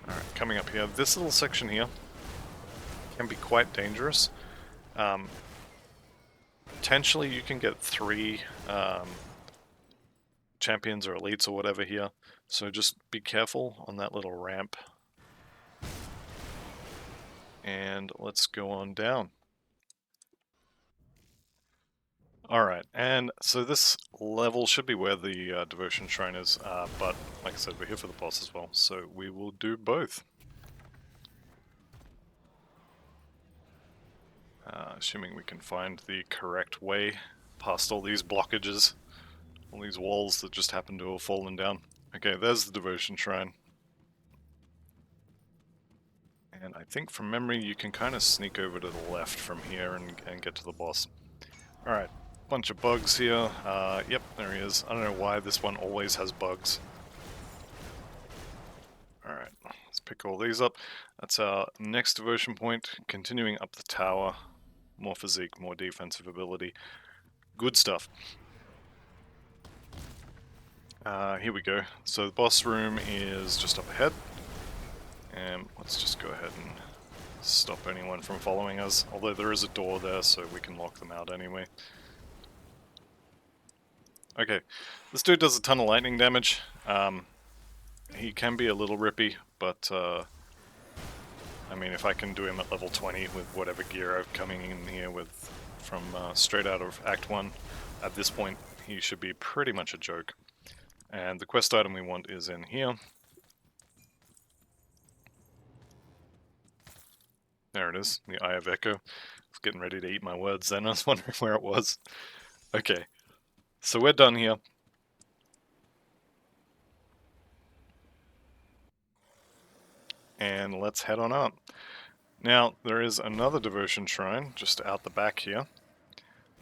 Speaker 1: Alright, coming up here. This little section here can be quite dangerous. Potentially you can get 3 champions or elites or whatever here, so just be careful on that little ramp. And let's go on down. Alright, and so this level should be where the devotion shrine is, but like I said, we're here for the boss as well, so we will do both. Assuming we can find the correct way past all these blockages, all these walls that just happen to have fallen down. Okay, there's the devotion shrine. And I think from memory you can kind of sneak over to the left from here and get to the boss. Alright, bunch of bugs here. Yep, there he is. I don't know why this one always has bugs. Alright, let's pick all these up. That's our next devotion point. Continuing up the tower. More physique, more defensive ability. Good stuff. Here we go. So the boss room is just up ahead. And let's just go ahead and stop anyone from following us. Although there is a door there, so we can lock them out anyway. Okay, this dude does a ton of lightning damage. He can be a little rippy, but I mean, if I can do him at level 20 with whatever gear I'm coming in here with from straight out of Act 1, at this point he should be pretty much a joke. And the quest item we want is in here. There it is, the Eye of Echo. I was getting ready to eat my words then, I was wondering where it was. Okay, so we're done here. And let's head on up. Now, there is another devotion shrine just out the back here.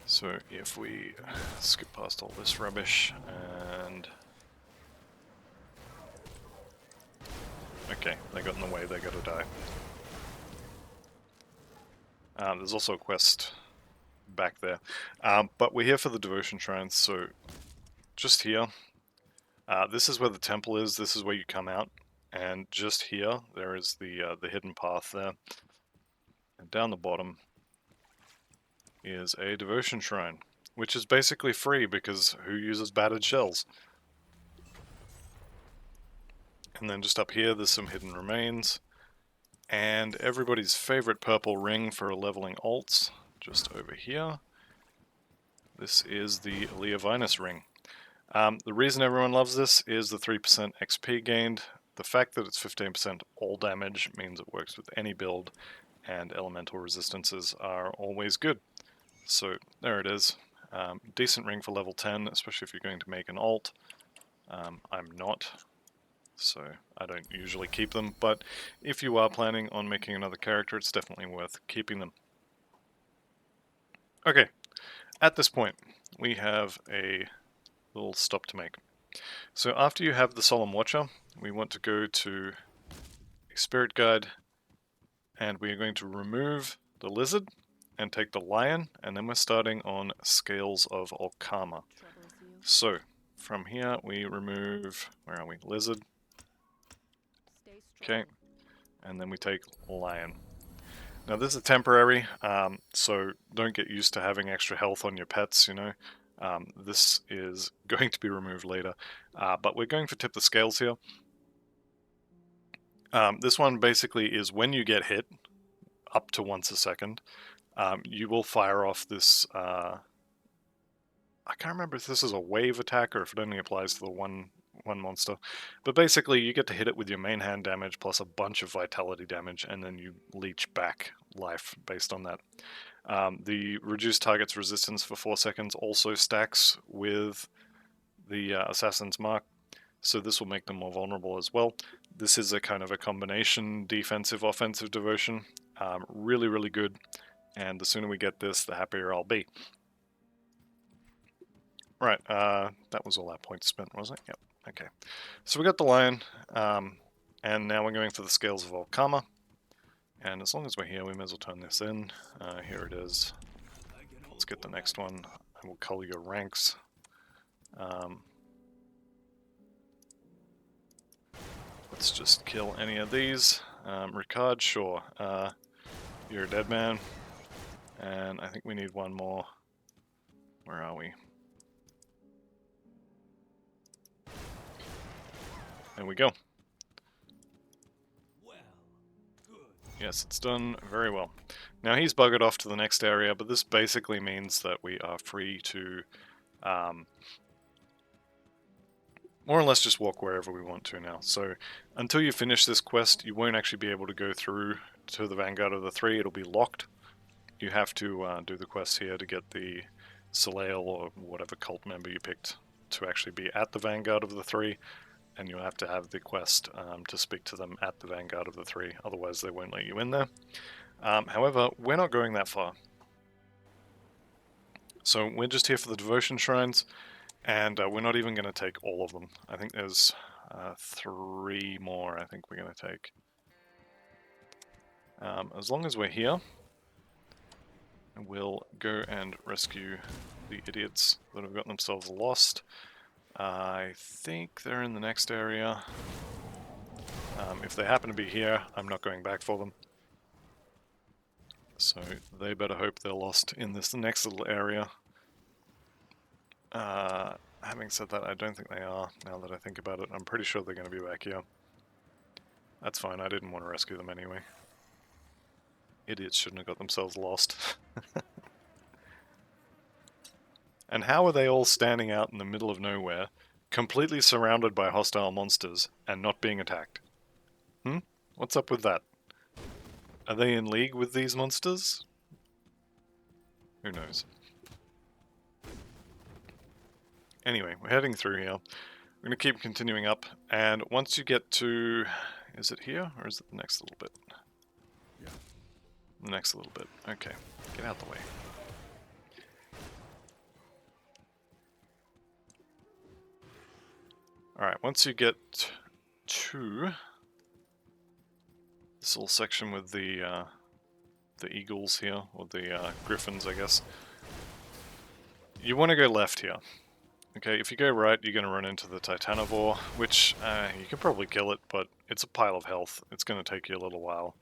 Speaker 1: So if we skip past all this rubbish and... Okay, they got in the way, they gotta die. There's also a quest back there. But we're here for the devotion shrines, so just here. This is where the temple is, this is where you come out. And just here, there is the hidden path there. And down the bottom is a devotion shrine, which is basically free because who uses battered shells? And then just up here, there's some hidden remains. And everybody's favorite purple ring for leveling alts, just over here. This is the Leovinus ring. The reason everyone loves this is the 3% XP gained. The fact that it's 15% all damage means it works with any build, and elemental resistances are always good. So there it is. Decent ring for level 10, especially if you're going to make an alt. I'm not, so I don't usually keep them, but if you are planning on making another character, it's definitely worth keeping them. Okay, at this point, we have a little stop to make. So after you have the Solemn Watcher, we want to go to a Spirit Guide, and we are going to remove the lizard and take the lion, and then we're starting on Scales of Orkama. So, from here we remove, where are we, lizard, okay, and then we take lion. Now this is temporary, so don't get used to having extra health on your pets, you know. This is going to be removed later, but we're going for tip the scales here. This one basically is when you get hit, up to once a second, you will fire off this, I can't remember if this is a wave attack or if it only applies to the one monster, but basically you get to hit it with your main hand damage plus a bunch of vitality damage, and then you leech back life based on that. The reduced target's resistance for 4 seconds also stacks with the Assassin's Mark, so this will make them more vulnerable as well. This is a kind of a combination defensive-offensive devotion. Really, really good, and the sooner we get this, the happier I'll be. Right, that was all our points spent, wasn't it? Yep, okay. So we got the lion, and now we're going for the Scales of Orkama. And as long as we're here, we may as well turn this in. Here it is. Let's get the next one. I will color your ranks. Let's just kill any of these. Ricard, sure. You're a dead man. And I think we need one more. Where are we? There we go. Yes, it's done very well. Now he's buggered off to the next area, but this basically means that we are free to more or less just walk wherever we want to now. So until you finish this quest, you won't actually be able to go through to the Vanguard of the Three. It'll be locked. You have to do the quest here to get the Soleil or whatever cult member you picked to actually be at the Vanguard of the Three, and you'll have to have the quest to speak to them at the Vanguard of the Three, otherwise they won't let you in there. However, we're not going that far. So we're just here for the devotion shrines, and we're not even going to take all of them. I think there's 3 more I think we're going to take. As long as we're here, we'll go and rescue the idiots that have gotten themselves lost. I think they're in the next area. If they happen to be here, I'm not going back for them. So they better hope they're lost in this next little area. Having said that, I don't think they are, now that I think about it. I'm pretty sure they're going to be back here. That's fine, I didn't want to rescue them anyway. Idiots shouldn't have got themselves lost. And how are they all standing out in the middle of nowhere, completely surrounded by hostile monsters, and not being attacked? What's up with that? Are they in league with these monsters? Who knows? Anyway, we're heading through here. We're going to keep continuing up, and once you get to... Is it here, or is it the next little bit? Yeah. The next little bit. Okay, get out the way. Alright, once you get to this little section with the eagles here, or the griffins, I guess, you want to go left here. Okay, if you go right, you're going to run into the Titanivore, which you can probably kill it, but it's a pile of health. It's going to take you a little while.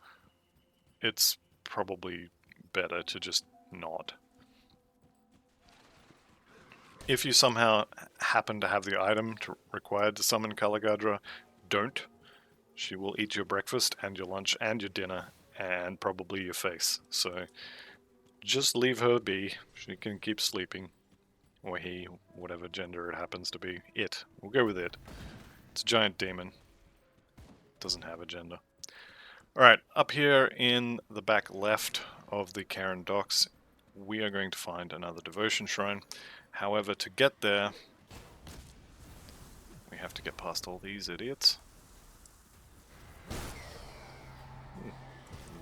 Speaker 1: It's probably better to just not. If you somehow happen to have the item required to summon Kalagadra, don't. She will eat your breakfast and your lunch and your dinner and probably your face. So just leave her be. She can keep sleeping. Or he, whatever gender it happens to be. It. We'll go with it. It's a giant demon. Doesn't have a gender. Alright, up here in the back left of the Karen docks, we are going to find another devotion shrine. However, to get there, we have to get past all these idiots.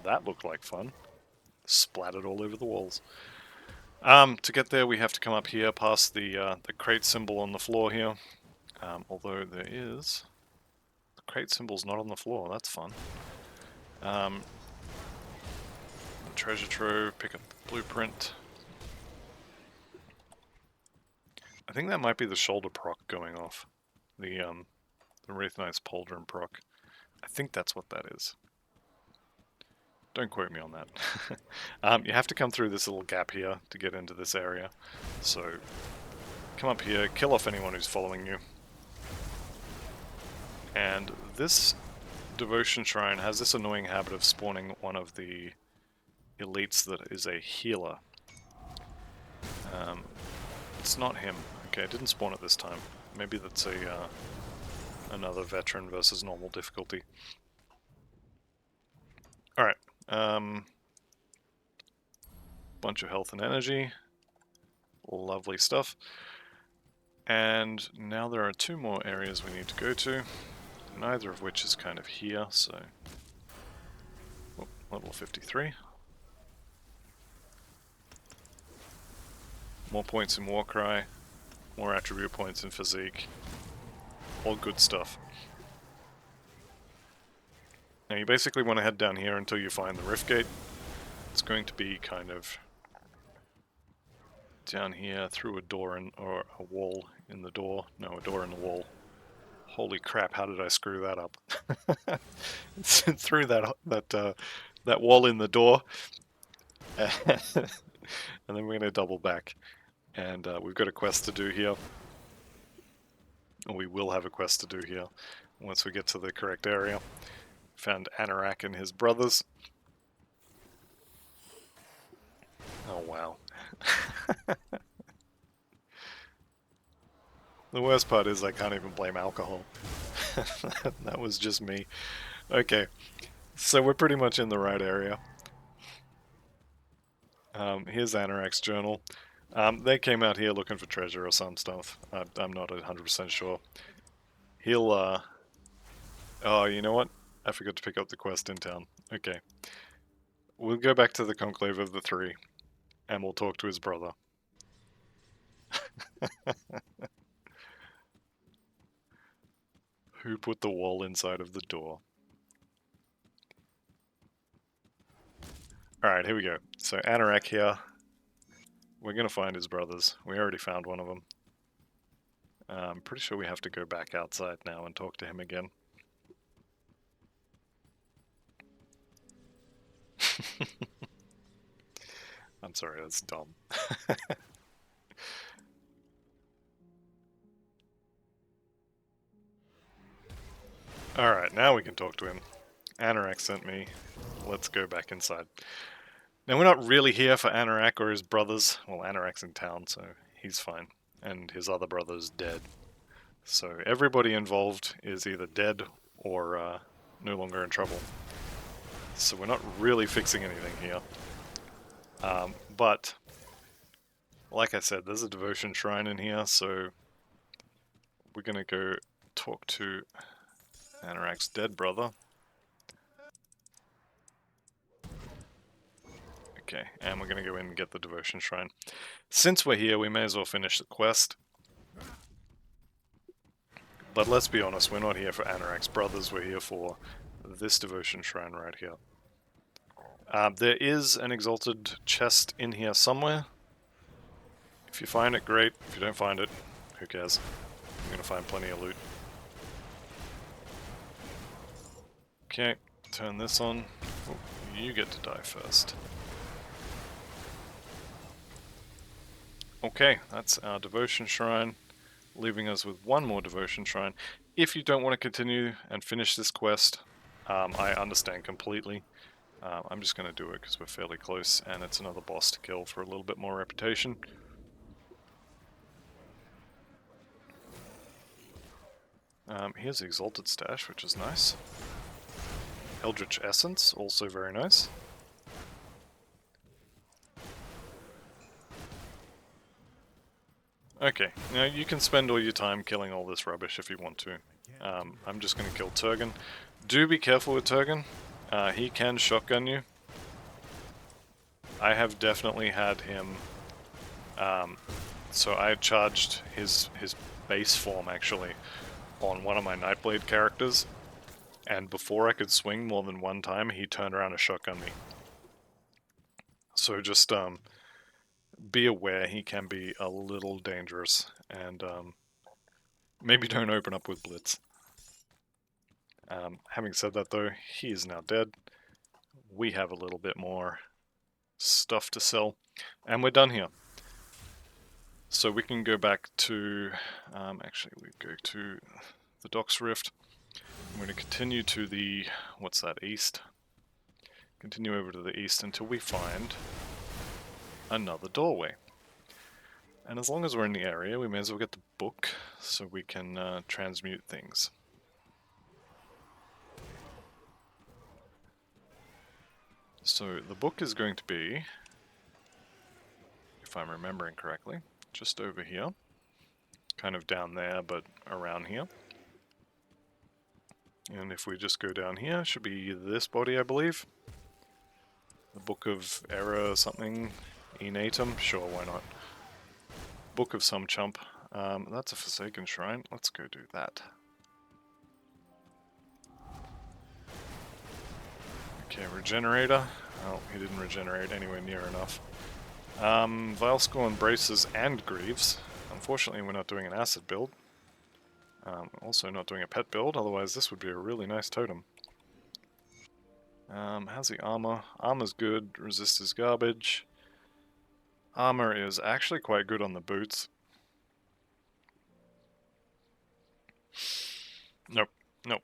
Speaker 1: That looked like fun. Splattered all over the walls. To get there, we have to come up here past the crate symbol on the floor here. Although there is... The crate symbol's not on the floor, that's fun. treasure trove, pick up the blueprint. I think that might be the shoulder proc going off. The Wraith Knight's pauldron proc. I think that's what that is. Don't quote me on that. You have to come through this little gap here to get into this area. So, come up here, kill off anyone who's following you. And this Devotion Shrine has this annoying habit of spawning one of the elites that is a healer. It's not him. Okay, it didn't spawn it this time. Maybe that's a another veteran versus normal difficulty. Alright. Bunch of health and energy. Lovely stuff. And now there are 2 more areas we need to go to, neither of which is kind of here, so... Oh, level 53. More points in Warcry, more attribute points in Physique. All good stuff. Now you basically want to head down here until you find the Rift Gate. It's going to be kind of down here through a door or a wall in the door. No, a door in the wall. Holy crap! How did I screw that up? Through that wall in the door, and then we're going to double back. And we've got a quest to do here. Or we will have a quest to do here once we get to the correct area. Found Anorak and his brothers. Oh wow. The worst part is I can't even blame alcohol. That was just me. Okay, so we're pretty much in the right area. Here's Anorak's journal. They came out here looking for treasure or some stuff. I'm not 100% sure. He'll, Oh, you know what? I forgot to pick up the quest in town. Okay. We'll go back to the Conclave of the Three, and we'll talk to his brother. Who put the wall inside of the door? Alright, here we go. So Anorak here. We're going to find his brothers. We already found one of them. I'm pretty sure we have to go back outside now and talk to him again. I'm sorry, that's dumb. Alright, now we can talk to him. Anorak sent me. Let's go back inside. Now, we're not really here for Anorak or his brothers. Well, Anorak's in town, so he's fine. And his other brother's dead. So everybody involved is either dead or no longer in trouble. So we're not really fixing anything here. But, like I said, there's a devotion shrine in here, so we're going to go talk to Anorak's dead brother. Okay, and we're going to go in and get the devotion shrine. Since we're here, we may as well finish the quest. But let's be honest, we're not here for Anorak's brothers, we're here for this devotion shrine right here. There is an exalted chest in here somewhere. If you find it, great. If you don't find it, who cares? You're going to find plenty of loot. Okay, turn this on. Oh, you get to die first. Okay, that's our devotion shrine, leaving us with one more devotion shrine. If you don't want to continue and finish this quest, I understand completely. I'm just going to do it because we're fairly close, and it's another boss to kill for a little bit more reputation. Here's the Exalted Stash, which is nice. Eldritch Essence, also very nice. Okay, now you can spend all your time killing all this rubbish if you want to. I'm just going to kill Turgon. Do be careful with Turgon. He can shotgun you. I have definitely had him... so I charged his base form, actually, on one of my Nightblade characters. And before I could swing more than one time, he turned around and shotgunned me. So just be aware he can be a little dangerous, and maybe don't open up with Blitz. Having said that though, he is now dead. We have a little bit more stuff to sell, and we're done here. So we can go back to, actually we go to the Docks Rift. I'm going to continue to the, what's that, east? Continue over to the east until we find another doorway. And as long as we're in the area, we may as well get the book so we can transmute things. So the book is going to be, if I'm remembering correctly, just over here. Kind of down there, but around here. And if we just go down here, it should be this body, I believe. The Book of Error something, Enatum, sure, why not. Book of some chump. That's a Forsaken Shrine, let's go do that. Okay, Regenerator. Oh, he didn't regenerate anywhere near enough. Vileskull Embraces and Greaves. Unfortunately, we're not doing an acid build. Also not doing a pet build, otherwise this would be a really nice totem. How's the armor? Armor's good, resist is garbage. Armor is actually quite good on the boots. Nope, nope.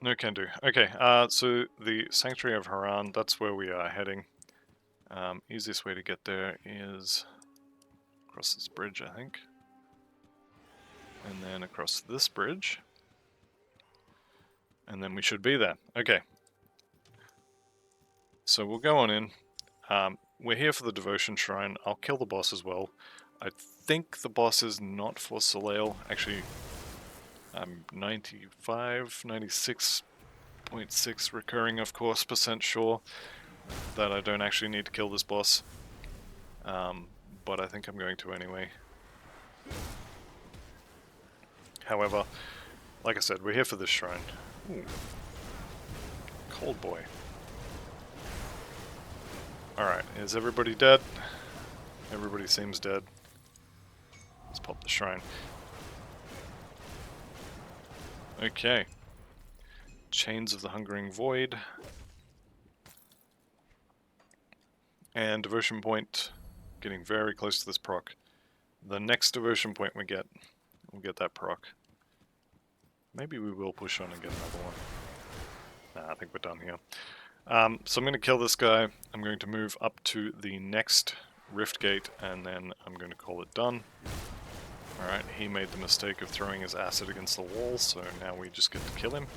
Speaker 1: No can do. Okay, so the Sanctuary of Haran, that's where we are heading. Easiest way to get there is across this bridge, I think. And then across this bridge. And then we should be there. Okay. So we'll go on in. We're here for the Devotion Shrine. I'll kill the boss as well. I think the boss is not for Soleil. Actually, I'm 95, 96.6 recurring, of course, % sure that I don't actually need to kill this boss. But I think I'm going to anyway. However, like I said, we're here for this shrine. Ooh. Cold boy. Alright, is everybody dead? Everybody seems dead. Let's pop the shrine. Okay. Chains of the Hungering Void. And Devotion Point. Getting very close to this proc. The next Devotion Point we get, we'll get that proc. Maybe we will push on and get another one. Nah, I think we're done here. So I'm going to kill this guy. I'm going to move up to the next Rift Gate, and then I'm going to call it done. Alright, he made the mistake of throwing his acid against the wall, so now we just get to kill him.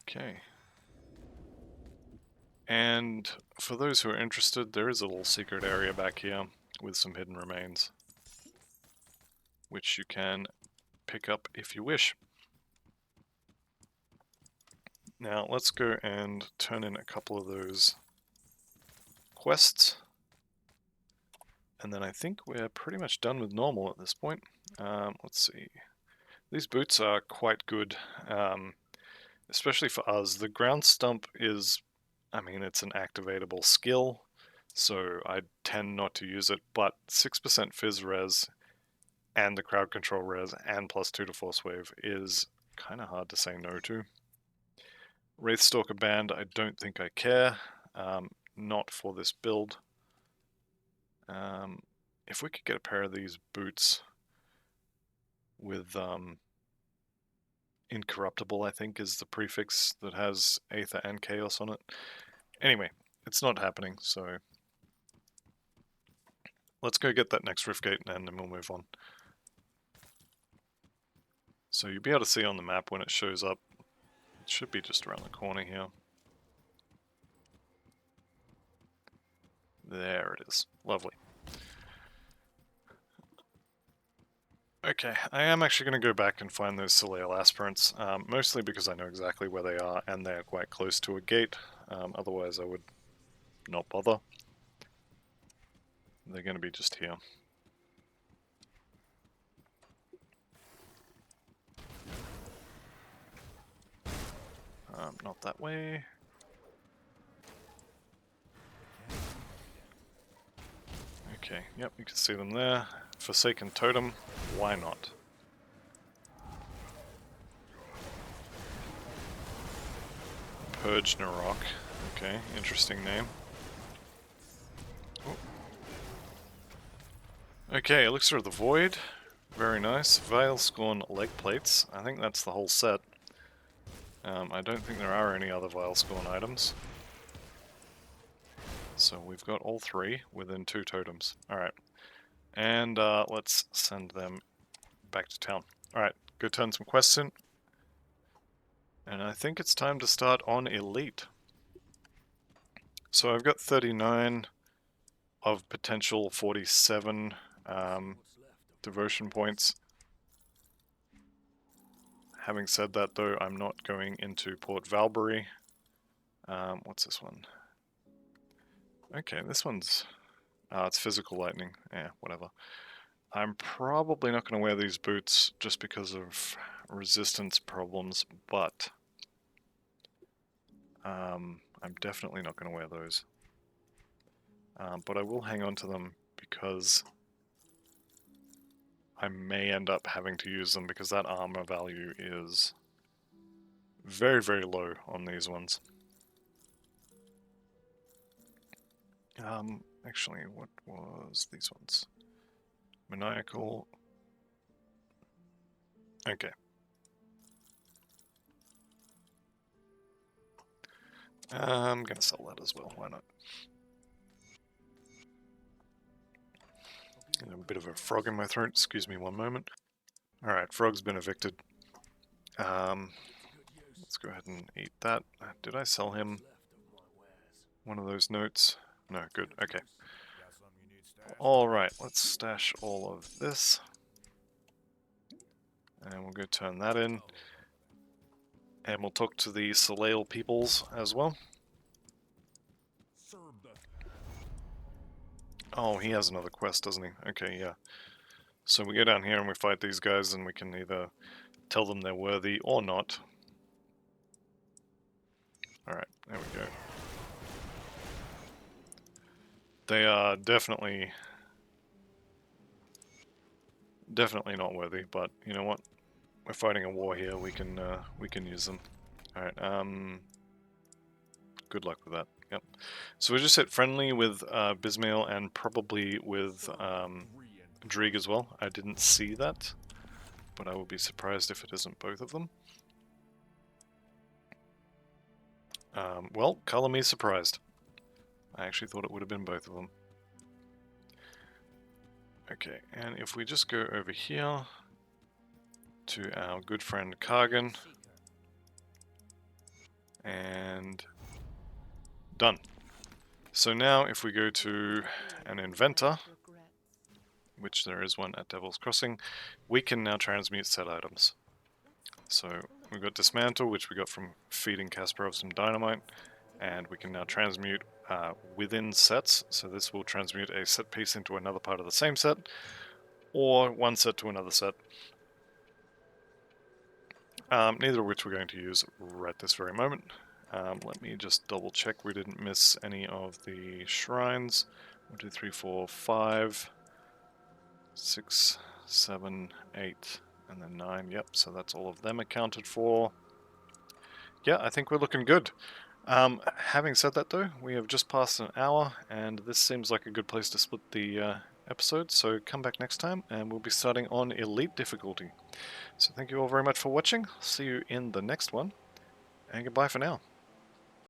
Speaker 1: Okay. And for those who are interested, there is a little secret area back here with some hidden remains, which you can pick up if you wish. Now let's go and turn in a couple of those quests. And then I think we're pretty much done with normal at this point. Let's see. These boots are quite good, especially for us. The ground stump is, I mean, it's an activatable skill, so I tend not to use it, but 6% Fizz res and the crowd control res and +2 to Force Wave is kind of hard to say no to. Wraithstalker Band, I don't think I care. Not for this build. If we could get a pair of these boots with Incorruptible, I think is the prefix that has Aether and Chaos on it. Anyway, it's not happening, so let's go get that next Rift Gate and then we'll move on. So you'll be able to see on the map when it shows up. It should be just around the corner here. There it is. Lovely. Okay, I am actually going to go back and find those Soleil aspirants, mostly because I know exactly where they are and they are quite close to a gate. Otherwise I would not bother. They're going to be just here. Not that way. Okay, yep, you can see them there. Forsaken Totem, why not? Purge Narok, okay, interesting name. Oh. Okay, Elixir of the Void, very nice. Veil Scorn leg plates, I think that's the whole set. I don't think there are any other Veil Scorn items. So we've got all three within 2 totems. Alright. And let's send them back to town. Alright, go turn some quests in. And I think it's time to start on Elite. So I've got 39 of potential 47 devotion points. Having said that though, I'm not going into Port Valbury. What's this one? Okay, this one's... it's physical lightning. Yeah, whatever. I'm probably not going to wear these boots just because of resistance problems, but I'm definitely not going to wear those. But I will hang on to them because I may end up having to use them because that armor value is very, very low on these ones. Actually, what was these ones? Maniacal. Okay. I'm gonna sell that as well, why not? A bit of a frog in my throat, excuse me one moment. Alright, frog's been evicted. Let's go ahead and eat that. Did I sell him one of those notes? No, good, okay. Alright, let's stash all of this. And we'll go turn that in. And we'll talk to the Soleil peoples as well. Oh, he has another quest, doesn't he? Okay, yeah. So we go down here and we fight these guys and we can either tell them they're worthy or not. Alright, there we go. They are definitely not worthy, but you know what? We're fighting a war here, we can use them. Alright, good luck with that. Yep. So we just hit friendly with Bismail and probably with Drieg as well. I didn't see that, but I will be surprised if it isn't both of them. Well, color me surprised. I actually thought it would have been both of them. Okay, and if we just go over here to our good friend Kargan, and done. So now if we go to an inventor, which there is one at Devil's Crossing, we can now transmute set items. So we've got Dismantle, which we got from feeding Kasparov some dynamite, and we can now transmute within sets. So this will transmute a set piece into another part of the same set, or one set to another set. Neither of which we're going to use right this very moment. Let me just double check we didn't miss any of the shrines. 1, 2, 3, 4, 5, 6, 7, 8, and then 9. Yep, so that's all of them accounted for. Yeah, I think we're looking good. Having said that though, we have just passed an hour, and this seems like a good place to split the episode, so come back next time, and we'll be starting on Elite difficulty. So thank you all very much for watching, see you in the next one, and goodbye for now.